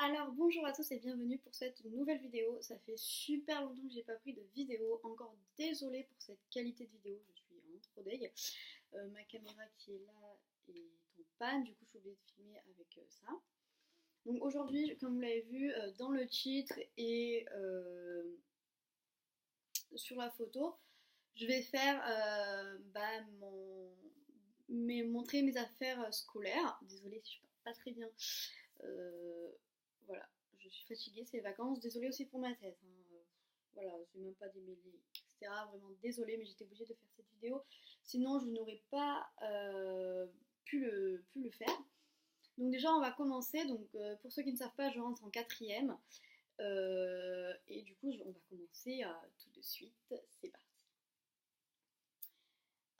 Alors bonjour à tous et bienvenue pour cette nouvelle vidéo. Ça fait super longtemps que j'ai pas pris de vidéo. Encore désolée pour cette qualité de vidéo, je suis en trop deg. Ma caméra qui est là est en panne, du coup je suis obligée de filmer avec ça. Donc aujourd'hui, comme vous l'avez vu dans le titre et sur la photo, je vais faire montrer mes affaires scolaires. Désolée si je parle pas très bien. Voilà, je suis fatiguée, c'est les vacances. Désolée aussi pour ma tête, hein. Voilà, c'est même pas démêlé, etc. Vraiment désolée, mais j'étais obligée de faire cette vidéo. Sinon, je n'aurais pas pu le faire. Donc déjà, on va commencer. Donc pour ceux qui ne savent pas, je rentre en quatrième. Et du coup, on va commencer tout de suite. C'est parti.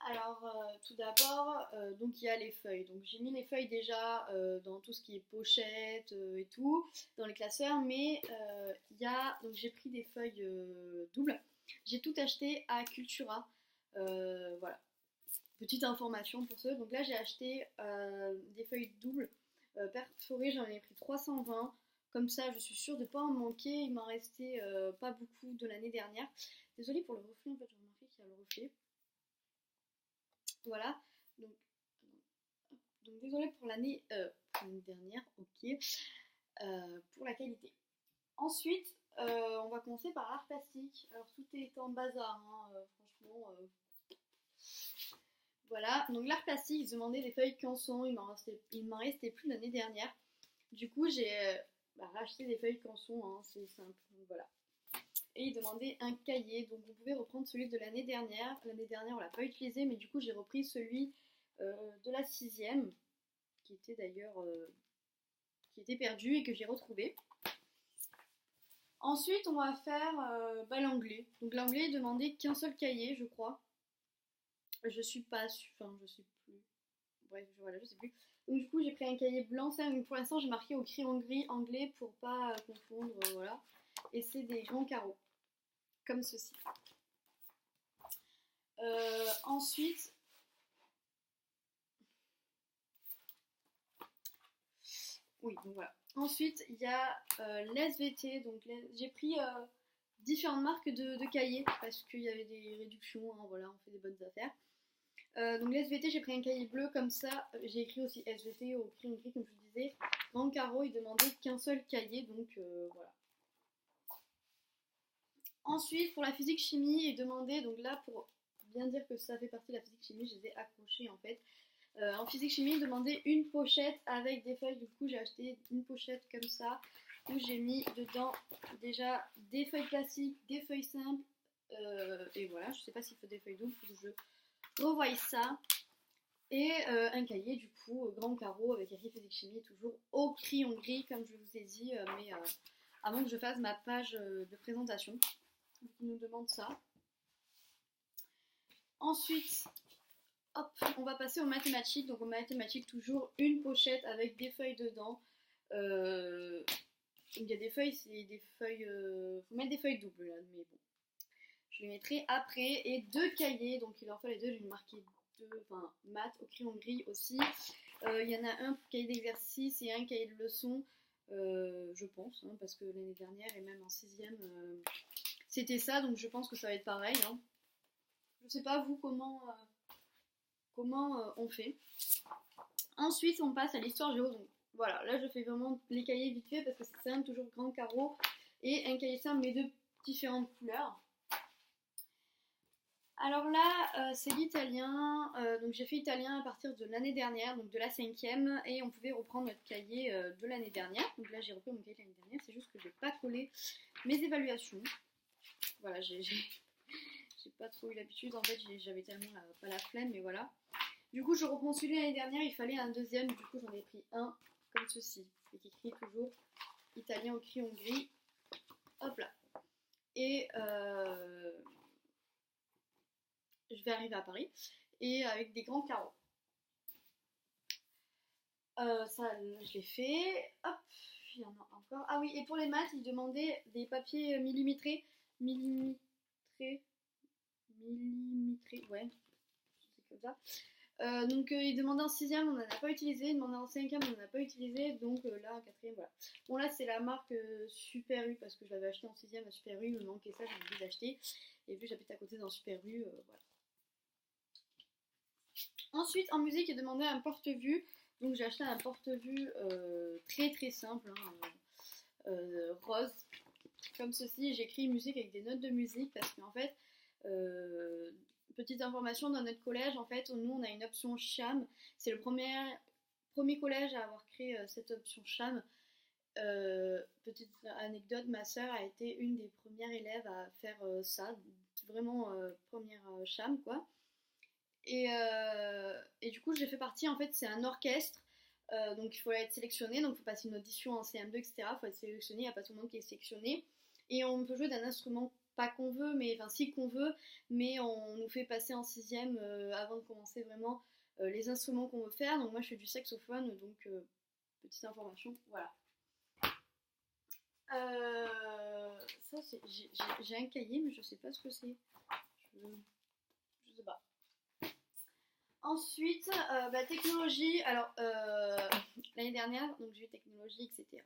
Alors, tout d'abord, donc il y a les feuilles. Donc j'ai mis les feuilles déjà dans tout ce qui est pochette et tout, dans les classeurs, mais donc j'ai pris des feuilles doubles. J'ai tout acheté à Cultura. Voilà, petite information pour ceux. Donc là j'ai acheté des feuilles doubles perforées, j'en ai pris 320. Comme ça, je suis sûre de ne pas en manquer. Il m'en restait pas beaucoup de l'année dernière. Désolée pour le reflet, en fait, j'ai remarqué qu'il y a le reflet. Voilà, donc, désolée pour l'année dernière, ok, pour la qualité. Ensuite, on va commencer par l'art plastique. Alors tout est en bazar, hein, franchement. Voilà, donc l'art plastique, ils demandaient des feuilles canson, il m'en restait plus l'année dernière. Du coup, j'ai racheté des feuilles canson, hein, c'est simple, donc voilà. Et il demandait un cahier, donc on pouvait reprendre celui de l'année dernière. L'année dernière, on l'a pas utilisé, mais du coup, j'ai repris celui de la sixième, qui était d'ailleurs qui était perdu et que j'ai retrouvé. Ensuite, on va faire l'anglais. Donc l'anglais, il demandait qu'un seul cahier, je crois. Je suis pas sûre, enfin, je sais plus. Bref, voilà, je sais plus. Donc du coup, j'ai pris un cahier blanc. Ça, pour l'instant, j'ai marqué au crayon gris anglais pour pas confondre, voilà. Et c'est des grands carreaux, comme ceci. Ensuite, oui, donc voilà. Ensuite, il y a l'SVT. Donc j'ai pris différentes marques de cahiers parce qu'il y avait des réductions, hein, voilà, on fait des bonnes affaires. Donc l'SVT, j'ai pris un cahier bleu comme ça. J'ai écrit aussi SVT au crayon gris, comme je vous disais. Grand carreau, il demandait qu'un seul cahier, donc voilà. Ensuite, pour la physique-chimie, il demandait, donc là, pour bien dire que ça fait partie de la physique-chimie, je les ai accrochés en fait. En physique-chimie, il demandait une pochette avec des feuilles. Du coup, j'ai acheté une pochette comme ça, où j'ai mis dedans déjà des feuilles classiques, des feuilles simples, et voilà, je sais pas s'il faut des feuilles doubles, faut que je revoie ça. Et un cahier, du coup, grand carreau avec écrit physique-chimie, toujours au crayon gris, comme je vous ai dit, mais avant que je fasse ma page de présentation. Donc, il nous demande ça. Ensuite, hop, on va passer aux mathématiques. Donc aux mathématiques, toujours une pochette avec des feuilles dedans. Il y a des feuilles, c'est des feuilles... faut mettre des feuilles doubles là, mais bon. Je les mettrai après. Et deux cahiers, donc il en faut les deux, je vais marquer deux, enfin maths au crayon gris aussi. Il y en a un cahier d'exercice et un cahier de leçons, je pense, hein, parce que l'année dernière et même en sixième, c'était ça, donc je pense que ça va être pareil. Hein. Je sais pas vous comment on fait. Ensuite, on passe à l'histoire géo. Donc voilà, là je fais vraiment les cahiers vite fait parce que c'est simple, toujours grand carreau et un cahier simple mais de différentes couleurs. Alors là, c'est l'italien. Donc j'ai fait italien à partir de l'année dernière, donc de la cinquième, et on pouvait reprendre notre cahier de l'année dernière. Donc là, j'ai repris mon cahier de l'année dernière. C'est juste que j'ai pas collé mes évaluations. Voilà, j'ai pas trop eu l'habitude. En fait, j'avais tellement pas la flemme, mais voilà. Du coup, je reprends celui de l'année dernière. Il fallait un deuxième. Du coup, j'en ai pris un comme ceci, et qui écrit toujours italien au crayon gris. Hop là. Et je vais arriver à Paris et avec des grands carreaux. Ça, je l'ai fait. Hop, il y en a encore. Ah oui, et pour les maths, ils demandaient des papiers millimétrés. Millimétrés, ouais, c'est comme ça. Donc il demandait en 6ème, on n'en a pas utilisé, il demandait en 5ème, on n'en a pas utilisé, donc là en 4ème, voilà. Bon là c'est la marque Super U parce que je l'avais acheté en 6ème à Super U, il me manquait ça, j'ai envie d'acheter. Et puis j'habite à côté d'un Super U, voilà. Ensuite en musique il demandait un porte-vue, donc j'ai acheté un porte-vue très très simple, hein, rose, comme ceci. J'écris musique avec des notes de musique parce qu'en fait, petite information, dans notre collège, en fait, nous on a une option CHAM. C'est le premier collège à avoir créé cette option CHAM. Petite anecdote, ma sœur a été une des premières élèves à faire ça, vraiment première CHAM quoi. Et du coup, j'ai fait partie, en fait, c'est un orchestre. Donc il faut être sélectionné, donc il faut passer une audition en CM2, etc. Il faut être sélectionné, il n'y a pas tout le monde qui est sélectionné. Et on peut jouer d'un instrument, pas qu'on veut, mais enfin si qu'on veut, mais on nous fait passer en 6ème avant de commencer vraiment les instruments qu'on veut faire. Donc moi je fais du saxophone, donc petite information, voilà. Ça c'est, j'ai un cahier, mais je sais pas ce que c'est. Je sais pas. Ensuite, technologie, alors l'année dernière, donc j'ai eu technologie, etc.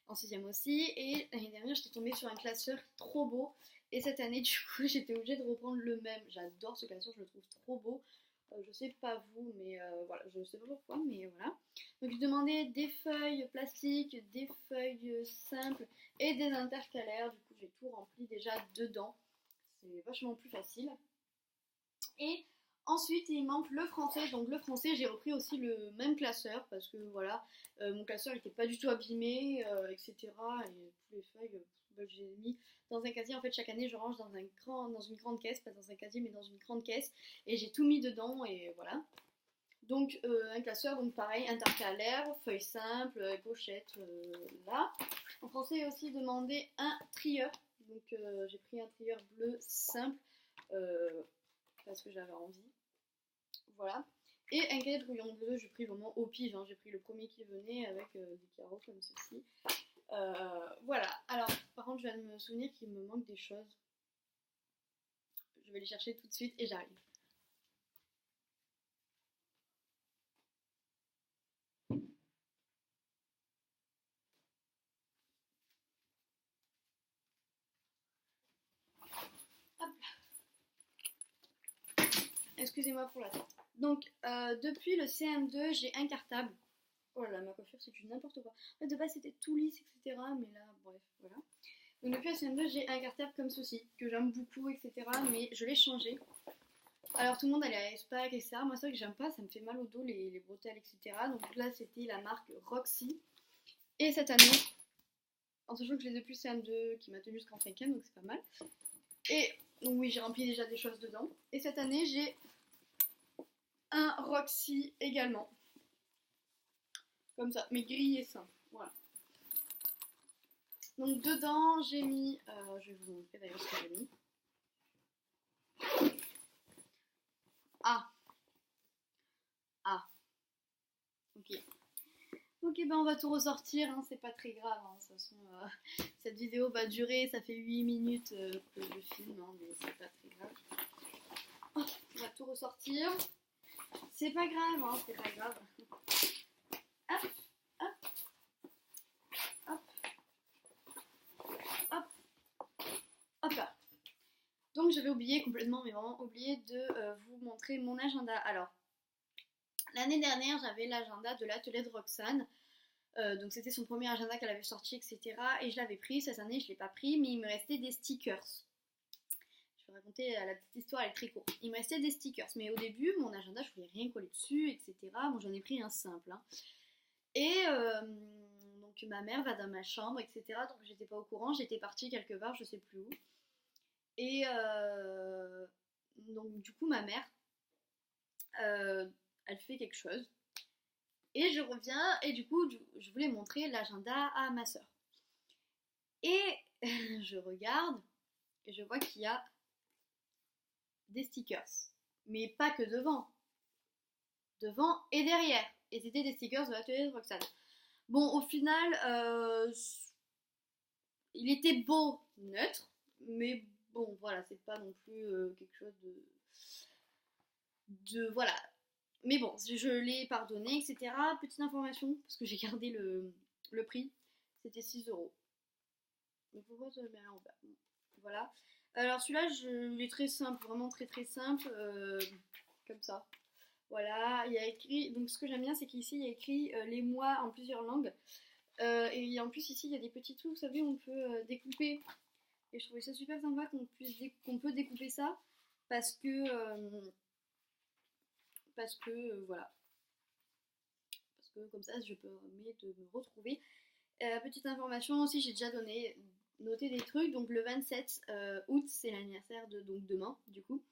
En 6ème aussi, et l'année dernière j'étais tombée sur un classeur trop beau, et cette année du coup j'étais obligée de reprendre le même. J'adore ce classeur, je le trouve trop beau. Je sais pas vous, mais voilà, je sais pas pourquoi, mais voilà. Donc je demandais des feuilles plastiques, des feuilles simples et des intercalaires, du coup j'ai tout rempli déjà dedans. C'est vachement plus facile. Et ensuite, il manque le français. Donc le français, j'ai repris aussi le même classeur parce que voilà, mon classeur n'était pas du tout abîmé, etc. Et toutes les feuilles, j'ai mis dans un casier. En fait, chaque année, je range dans une grande caisse, pas dans un casier, mais dans une grande caisse. Et j'ai tout mis dedans et voilà. Donc un classeur, donc pareil, intercalaire, feuilles simples, pochette, là. En français, il y a aussi demandé un trieur. Donc j'ai pris un trieur bleu simple. Parce que j'avais envie. Voilà. Et un cahier de brouillon bleu, j'ai pris vraiment au pif, hein. J'ai pris le premier qui venait avec des carreaux comme ceci. Voilà. Alors, par contre, je viens de me souvenir qu'il me manque des choses. Je vais les chercher tout de suite et j'arrive. Hop. Excusez-moi pour l'attente. Donc, depuis le CM2, j'ai un cartable. Oh là là, ma coiffure, c'est du n'importe quoi. En fait, de base, c'était tout lisse, etc. Mais là, bref, voilà. Donc, depuis le CM2, j'ai un cartable comme ceci, que j'aime beaucoup, etc. Mais je l'ai changé. Alors, tout le monde allait à Espac, etc. Moi, c'est vrai que j'aime pas, ça me fait mal au dos, les bretelles, etc. Donc là, c'était la marque Roxy. Et cette année, en sachant que je l'ai depuis CM2, qui m'a tenu jusqu'en 5ème, donc c'est pas mal. Et donc, oui, j'ai rempli déjà des choses dedans. Et cette année, j'ai un Roxy également. Comme ça, mais gris et simple. Voilà. Donc dedans, j'ai mis, je vais vous montrer d'ailleurs ce que j'ai mis. Ah. Ah. Ok. Ok, ben on va tout ressortir, hein, c'est pas très grave. Hein. De toute façon, cette vidéo va durer, ça fait 8 minutes que je filme, hein, mais c'est pas très grave. Oh, on va tout ressortir. C'est pas grave, hein, c'est pas grave. Hop, hop, hop, hop, hop là. Donc j'avais oublié complètement, mais vraiment oublié de vous montrer mon agenda. Alors, l'année dernière, j'avais l'agenda de l'atelier de Roxane. Donc c'était son premier agenda qu'elle avait sorti, etc. Et je l'avais pris. Cette année, je ne l'ai pas pris, mais il me restait des stickers. Je vais raconter la petite histoire, elle est très courte. Il me restait des stickers, mais au début, mon agenda, je voulais rien coller dessus, etc. Bon, j'en ai pris un simple. Hein. Et donc ma mère va dans ma chambre, etc. Donc j'étais pas au courant, j'étais partie quelque part, je sais plus où. Et donc du coup, ma mère, elle fait quelque chose. Et je reviens, et du coup, je voulais montrer l'agenda à ma soeur. Et je regarde, et je vois qu'il y a des stickers. Mais pas que devant. Devant et derrière. Et c'était des stickers de l'atelier de Roxane. Bon, au final, il était beau, neutre, mais bon, voilà, c'est pas non plus quelque chose de voilà. Mais bon, je l'ai pardonné, etc. Petite information, parce que j'ai gardé le prix, c'était 6 euros. Mais pourquoi ça le met à l'envers? Voilà. Alors celui-là, je l'ai très simple, vraiment très très simple, comme ça. Voilà, il y a écrit, donc ce que j'aime bien, c'est qu'ici, il y a écrit les mois en plusieurs langues. Et en plus, ici, il y a des petits trucs, vous savez, on peut découper. Et je trouvais ça super sympa qu'on peut découper ça, parce que, voilà. Parce que comme ça, je permets de me retrouver. Petite information aussi, j'ai déjà noté des trucs. Donc le 27 août, c'est l'anniversaire de donc demain, du coup.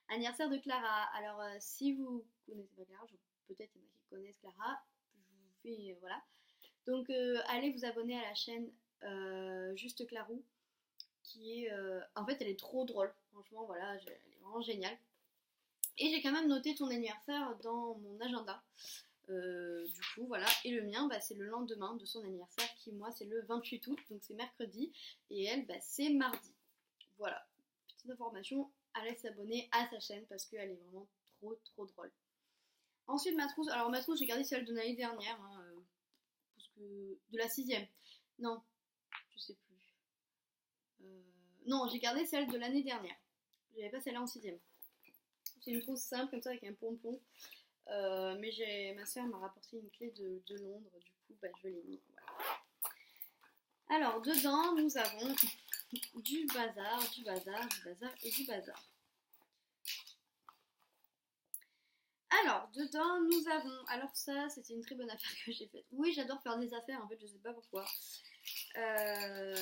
Anniversaire de Clara. Alors si vous connaissez pas Clara, peut-être il y en a qui connaissent Clara. Je vous fais voilà. Donc allez vous abonner à la chaîne Juste Clarou, qui est en fait elle est trop drôle. Franchement voilà, elle est vraiment géniale. Et j'ai quand même noté ton anniversaire dans mon agenda. Du coup, voilà. Et le mien, bah, c'est le lendemain de son anniversaire, qui, moi, c'est le 28 août, donc c'est mercredi. Et elle, bah, c'est mardi. Voilà. Petite information, allez s'abonner à sa chaîne parce qu'elle est vraiment trop, trop drôle. Ensuite, ma trousse. Alors, ma trousse, j'ai gardé celle de l'année dernière, hein, parce que... de la 6ème. Non, je sais plus. Non, j'ai gardé celle de l'année dernière. J'avais pas celle-là en 6ème. C'est une trousse simple, comme ça, avec un pompon. Mais ma soeur m'a rapporté une clé de Londres, du coup bah, je l'ai mis. Voilà. Alors dedans nous avons du bazar, du bazar, du bazar et du bazar. Alors dedans nous avons, alors ça c'était une très bonne affaire que j'ai faite. Oui, j'adore faire des affaires en fait, je sais pas pourquoi. Attendez,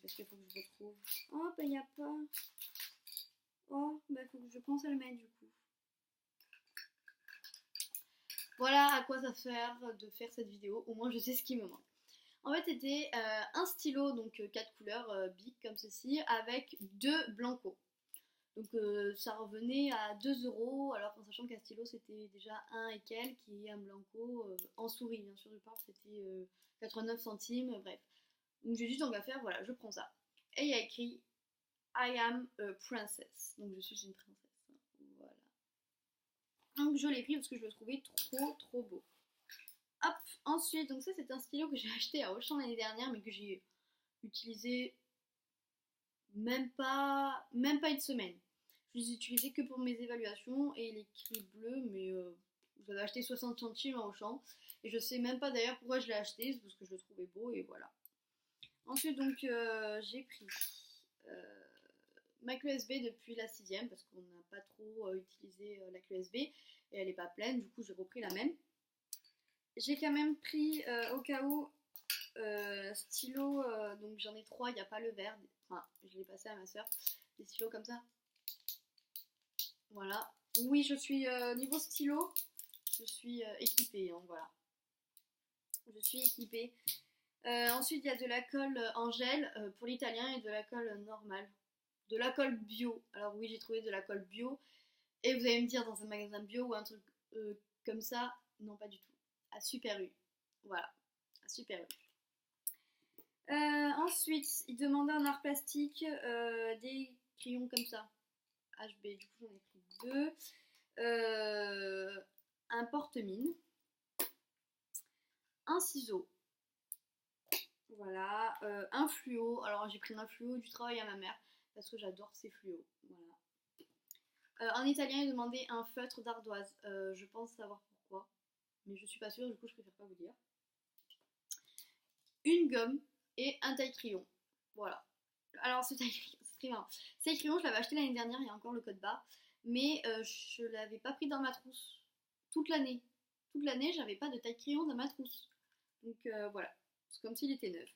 parce qu'il faut que je retrouve. Oh bah y a pas. Oh bah faut que je pense à le mettre du coup. Voilà à quoi ça sert de faire cette vidéo, au moins je sais ce qui me manque. En fait, c'était un stylo, donc 4 couleurs, bic comme ceci, avec 2 blancos. Donc ça revenait à 2 euros, alors en sachant qu'un stylo c'était déjà un et quelques, et un blanco en souris, bien sûr, je parle, c'était 89 centimes, bref. Donc j'ai dit tant qu'à faire, voilà, je prends ça. Et il y a écrit I am a princess, donc je suis une princesse. Voilà. Donc je l'ai pris parce que je le trouvais trop trop beau. Hop, ensuite, donc ça c'est un stylo que j'ai acheté à Auchan l'année dernière, mais que j'ai utilisé même pas une semaine. Je les ai utilisés que pour mes évaluations et il est écrit bleu, mais je l'avais acheté 60 centimes à Auchan. Et je sais même pas d'ailleurs pourquoi je l'ai acheté, c'est parce que je le trouvais beau et voilà. Ensuite, donc j'ai pris ma clé USB depuis la 6ème parce qu'on n'a pas trop utilisé la clé USB et elle n'est pas pleine, du coup j'ai repris la même. J'ai quand même pris au cas où stylo, donc j'en ai 3, il n'y a pas le vert, enfin je l'ai passé à ma soeur, des stylos comme ça. Voilà. Oui, je suis niveau stylo, je suis équipée, hein, voilà. Je suis équipée. Ensuite, il y a de la colle en gel pour l'italien et de la colle normale. De la colle bio. Alors oui, j'ai trouvé de la colle bio. Et vous allez me dire dans un magasin bio ou un truc comme ça, non pas du tout. À Super U. Voilà, à Super U. Ensuite, il demandait un art plastique, des crayons comme ça. HB, du coup j'en ai pris 2. Un porte-mine. Un ciseau. Voilà. Un fluo. Alors j'ai pris un fluo du travail à ma mère parce que j'adore ces fluos. Voilà. En italien, il demandait un feutre d'ardoise. Je pense savoir pourquoi. Mais je suis pas sûre, du coup je préfère pas vous dire. Une gomme et un taille-crayon. Voilà. Alors ce taille-crayon, c'est très marrant. Ce taille-crayon, je l'avais acheté l'année dernière, il y a encore le code barre. Mais je l'avais pas pris dans ma trousse. Toute l'année. Toute l'année, j'avais pas de taille-crayon dans ma trousse. Donc voilà. C'est comme s'il était neuf.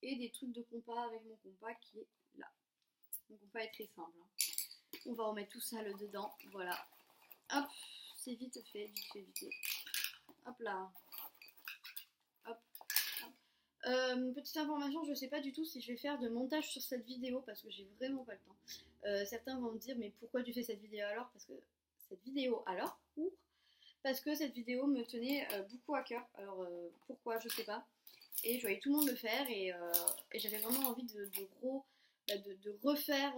Et des trucs de compas avec mon compas qui est là. Mon compas est très simple. Hein. On va remettre tout ça le dedans. Voilà. Hop, c'est vite fait, vite fait, vite fait. Hop là. Hop. Petite information, je sais pas du tout si je vais faire de montage sur cette vidéo parce que j'ai vraiment pas le temps. Certains vont me dire mais pourquoi tu fais cette vidéo alors? Parce que cette vidéo alors parce que cette vidéo me tenait beaucoup à cœur. Alors pourquoi je sais pas. Et je voyais tout le monde le faire et j'avais vraiment envie de de refaire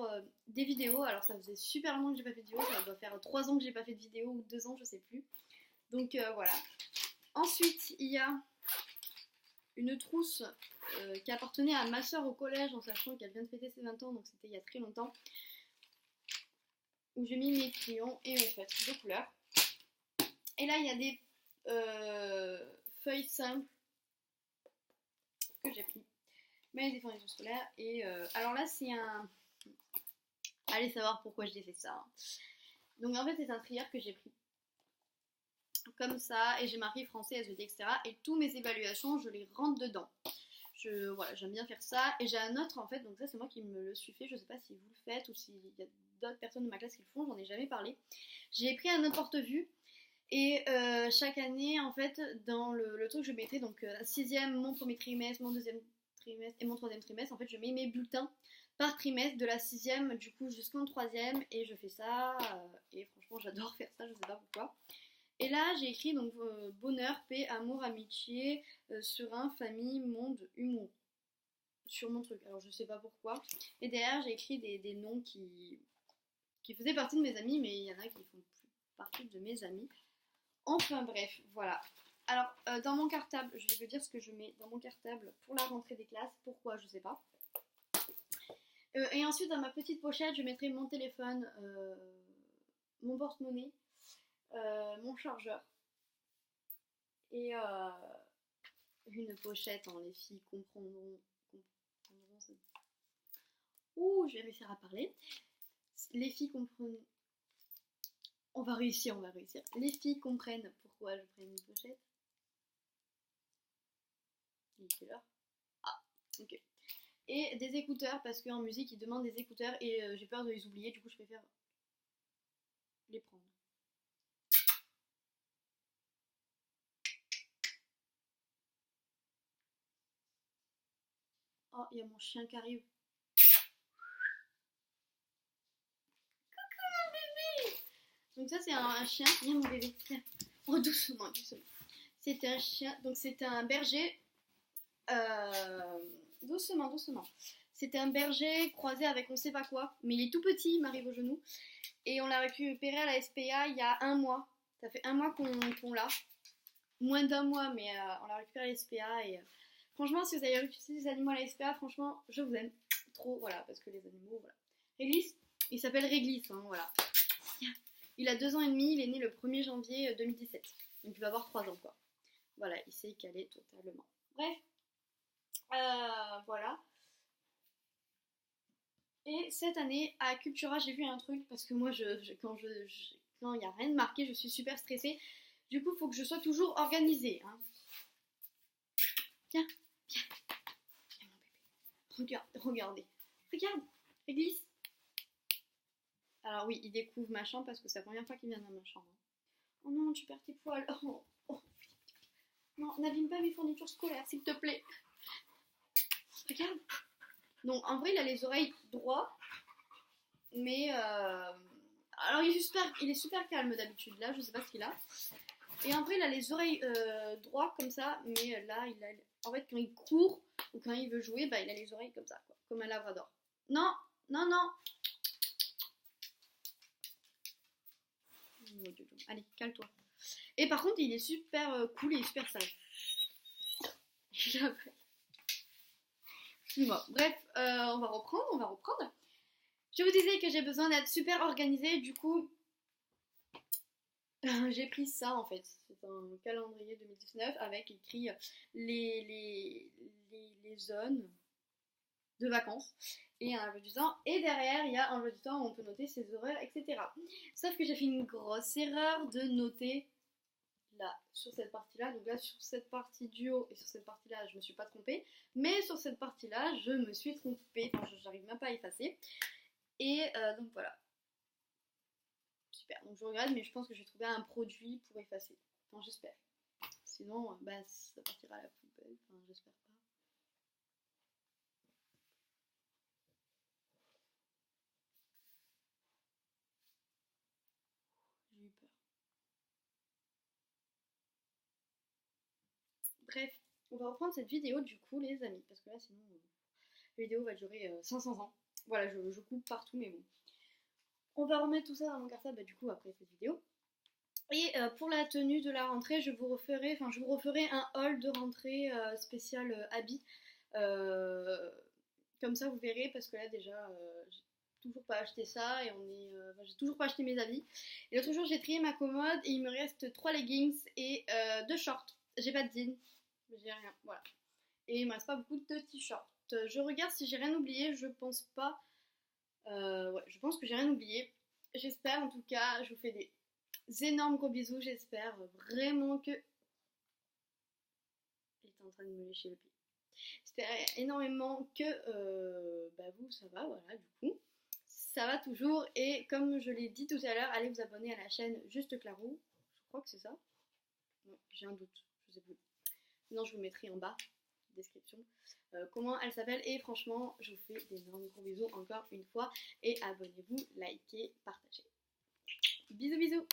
des vidéos. Alors ça faisait super longtemps que j'ai pas fait de vidéo, ça doit faire 3 ans que j'ai pas fait de vidéo ou 2 ans, je sais plus. Donc voilà. Ensuite, il y a une trousse qui appartenait à ma soeur au collège, en sachant qu'elle vient de fêter ses 20 ans, donc c'était il y a très longtemps, où j'ai mis mes crayons et mes feutres de couleur. Et là, il y a des feuilles simples que j'ai pris, mais des fournitures scolaires. Et alors là, c'est un... Allez savoir pourquoi j'ai fait ça. Donc en fait, c'est un trieur que j'ai pris comme ça, et j'ai marqué français, SVT, etc. Et tous mes évaluations, je les rentre dedans. Voilà, j'aime bien faire ça. Et j'ai un autre en fait, donc ça c'est moi qui me le suis fait. Je sais pas si vous le faites ou s'il y a d'autres personnes de ma classe qui le font, j'en ai jamais parlé. J'ai pris un porte-vue. Et chaque année, en fait, dans le truc, je mettrai donc sixième, mon premier trimestre, mon deuxième trimestre et mon troisième trimestre. En fait, je mets mes bulletins par trimestre de la sixième, du coup, jusqu'en troisième. Et je fais ça. Et franchement, j'adore faire ça, je sais pas pourquoi. Et là, j'ai écrit donc bonheur, paix, amour, amitié, serein, famille, monde, humour. Sur mon truc. Alors, je sais pas pourquoi. Et derrière, j'ai écrit des noms qui faisaient partie de mes amis, mais il y en a qui font plus partie de mes amis. Enfin bref, voilà. Alors, dans mon cartable, je vais vous dire ce que je mets dans mon cartable pour la rentrée des classes. Pourquoi, je sais pas. Et ensuite, dans ma petite pochette, je mettrai mon téléphone, mon porte-monnaie, mon chargeur. Et une pochette, hein, les filles comprendront ça. Ouh, je vais réussir à parler. Les filles comprennent... On va réussir, on va réussir. Les filles comprennent pourquoi je prends une pochette. Il est quelle heure? Ah, ok. Et des écouteurs, parce qu'en musique, ils demandent des écouteurs et j'ai peur de les oublier, du coup, je préfère les prendre. Oh, il y a mon chien qui arrive. Coucou mon bébé! Donc ça, c'est un chien. Viens mon bébé, viens. Oh, doucement, doucement. C'est un chien, donc c'est un berger. Doucement, doucement. C'était un berger croisé avec on sait pas quoi, mais il est tout petit, il m'arrive au genou. Et on l'a récupéré à la SPA il y a 1 mois. Ça fait 1 mois qu'on l'a. Moins d'1 mois, mais on l'a récupéré à la SPA. Et franchement, si vous avez récupéré des animaux à la SPA, franchement, je vous aime trop. Voilà, parce que les animaux, voilà. Réglisse, il s'appelle Réglisse, hein, voilà. Il a 2 ans et demi, il est né le 1er janvier 2017. Donc il va avoir 3 ans, quoi. Voilà, il s'est calé totalement. Bref, voilà. Et cette année, à Cultura, j'ai vu un truc, parce que moi, quand il n'y a rien de marqué, je suis super stressée. Du coup, il faut que je sois toujours organisée. Hein. Viens, viens, viens mon bébé. Regardez. Regarde, réglisse. Alors oui, il découvre ma chambre parce que c'est la première fois qu'il vient dans ma chambre. Oh non, tu perds tes poils. Oh, oh. Non, n'abîme pas mes fournitures scolaires, s'il te plaît. Regarde. Donc en vrai, il a les oreilles droites. Mais alors il est super calme d'habitude. Là, je sais pas ce qu'il a. Et en vrai, il a les oreilles droites comme ça. Mais là, en fait, quand il court ou quand il veut jouer, bah, il a les oreilles comme ça, quoi, comme un labrador. Non, non, non. Allez, calme-toi. Et par contre, il est super cool et super sage. Excuse-moi. Bref, on va reprendre. Je vous disais que j'ai besoin d'être super organisée, du coup, j'ai pris ça en fait. C'est un calendrier 2019 avec écrit les zones de vacances et un emploi du temps. Et derrière, il y a un emploi du temps où on peut noter ses horaires, etc. Sauf que j'ai fait une grosse erreur de noter là, sur cette partie-là. Donc là, sur cette partie du haut et sur cette partie-là, je me suis pas trompée. Mais sur cette partie-là, je me suis trompée. Enfin, j'arrive même pas à effacer. Et donc voilà. Super, donc je regarde, mais je pense que je vais trouver un produit pour effacer. Enfin, j'espère. Sinon, bah, ça partira à la poubelle. Enfin, j'espère pas. J'ai eu peur. Bref, on va reprendre cette vidéo du coup, les amis. Parce que là, sinon, la vidéo va durer 500 ans. voilà, je coupe partout, mais bon. On va remettre tout ça dans mon cartable du coup après cette vidéo. Et pour la tenue de la rentrée, je vous referai un haul de rentrée spécial habits. Comme ça vous verrez, parce que là déjà j'ai toujours pas acheté ça et j'ai toujours pas acheté mes habits. Et l'autre jour j'ai trié ma commode et il me reste 3 leggings et 2 shorts. J'ai pas de jeans, j'ai rien, voilà. Et il me reste pas beaucoup de t-shirts. Je regarde si j'ai rien oublié, je pense pas. Ouais, je pense que j'ai rien oublié. J'espère en tout cas, je vous fais des énormes gros bisous, j'espère vraiment que... Il est en train de me lécher le pied. J'espère énormément que vous, ça va, voilà, du coup. Ça va toujours, et comme je l'ai dit tout à l'heure, allez vous abonner à la chaîne Juste Clarou. Je crois que c'est ça. Non, j'ai un doute, je sais plus. Sinon, je vous mettrai en bas, description, comment elle s'appelle. Et franchement, je vous fais d'énormes gros bisous encore une fois. Et abonnez-vous, likez, partagez. Bisous, bisous!